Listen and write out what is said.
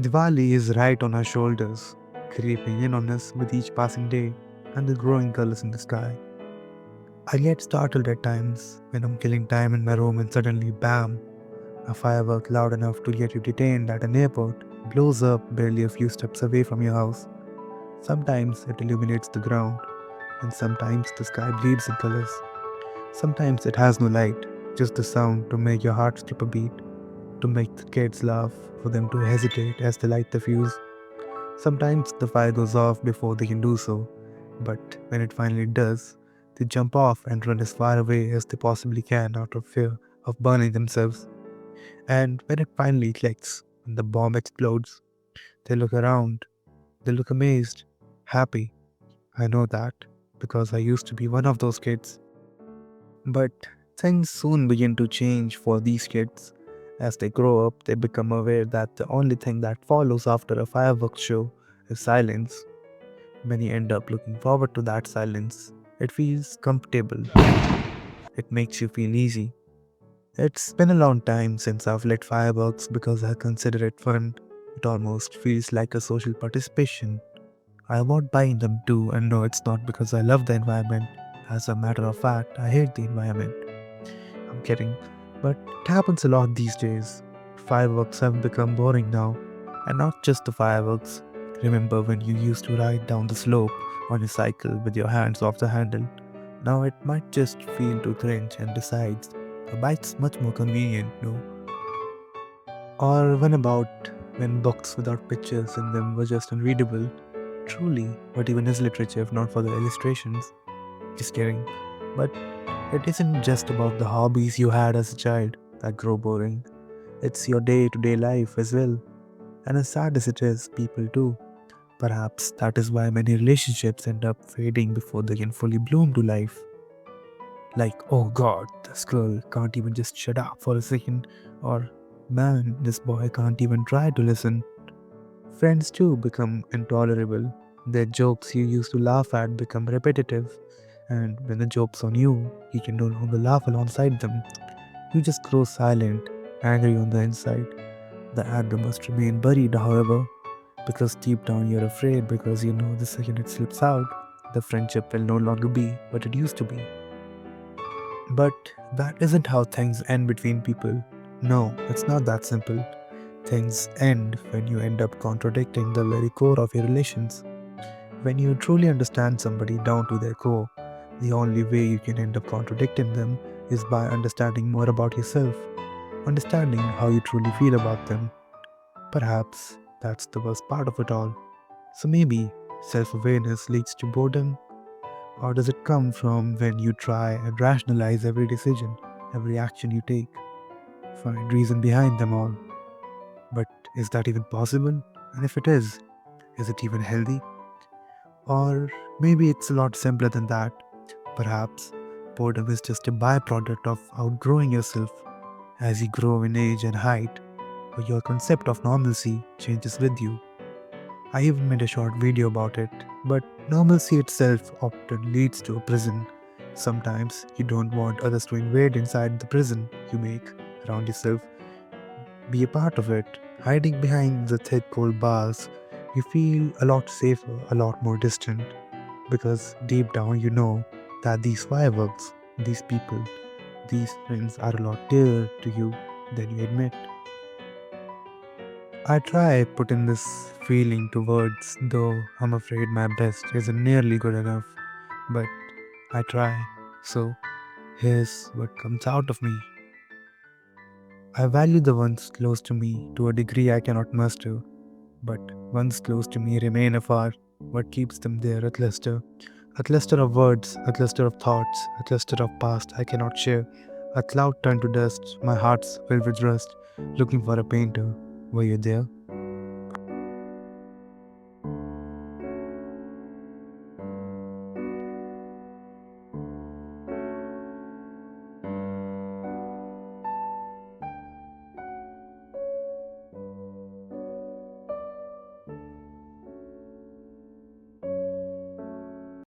Diwali is right on our shoulders, creeping in on us with each passing day and the growing colors in the sky. I get startled at times when I'm killing time in my room and suddenly, bam, a firework loud enough to get you detained at an airport blows up barely a few steps away from your house. Sometimes it illuminates the ground, and sometimes the sky bleeds in colors. Sometimes it has no light, just the sound to make your heart skip a beat, to make the kids laugh, for them to hesitate as they light the fuse. Sometimes the fire goes off before they can do so, but when it finally does, they jump off and run as far away as they possibly can out of fear of burning themselves. And when it finally clicks and the bomb explodes, they look around, they look amazed, happy. I know that because I used to be one of those kids. But things soon begin to change for these kids. As they grow up, they become aware that the only thing that follows after a fireworks show is silence. Many end up looking forward to that silence. It feels comfortable, it makes you feel easy. It's been a long time since I've lit fireworks because I consider it fun. It almost feels like a social participation. I won't buy them too, and no, it's not because I love the environment. As a matter of fact, I hate the environment. I'm kidding. But it happens a lot these days. Fireworks have become boring now. And not just the fireworks. Remember when you used to ride down the slope on your cycle with your hands off the handle? Now it might just feel to cringe and decides a bike's much more convenient, no? Or when books without pictures in them were just unreadable? Truly, what even is literature if not for the illustrations? Just kidding. But it isn't just about the hobbies you had as a child that grow boring. It's your day to day life as well. And as sad as it is, people too. Perhaps that is why many relationships end up fading before they can fully bloom to life. Like, oh god, this girl can't even just shut up for a second. Or, man, this boy can't even try to listen. Friends too become intolerable. Their jokes you used to laugh at become repetitive. And when the joke's on you, you can no longer laugh alongside them. You just grow silent, angry on the inside. The anger must remain buried, however, because deep down you're afraid because you know the second it slips out, the friendship will no longer be what it used to be. But that isn't how things end between people. No, it's not that simple. Things end when you end up contradicting the very core of your relations. When you truly understand somebody down to their core, the only way you can end up contradicting them is by understanding more about yourself, understanding how you truly feel about them. Perhaps that's the worst part of it all. So maybe self awareness leads to boredom, or does it come from when you try and rationalize every decision, every action you take, find reason behind them all? But is that even possible? And if it is it even healthy? Or maybe it's a lot simpler than that. Perhaps boredom is just a byproduct of outgrowing yourself. As you grow in age and height, your concept of normalcy changes with you. I even made a short video about it, but normalcy itself often leads to a prison. Sometimes you don't want others to invade inside the prison you make around yourself. Be a part of it. Hiding behind the thick cold bars, you feel a lot safer, a lot more distant, because deep down you know that these fireworks, these people, these friends are a lot dearer to you than you admit. I try putting this feeling to words, though I'm afraid my best isn't nearly good enough. But I try. So here's what comes out of me. I value the ones close to me to a degree I cannot master, but ones close to me remain afar. What keeps them there? A cluster of words, a cluster of thoughts, a cluster of past I cannot share. A cloud turned to dust, my heart's filled with rust, looking for a painter. Were you there?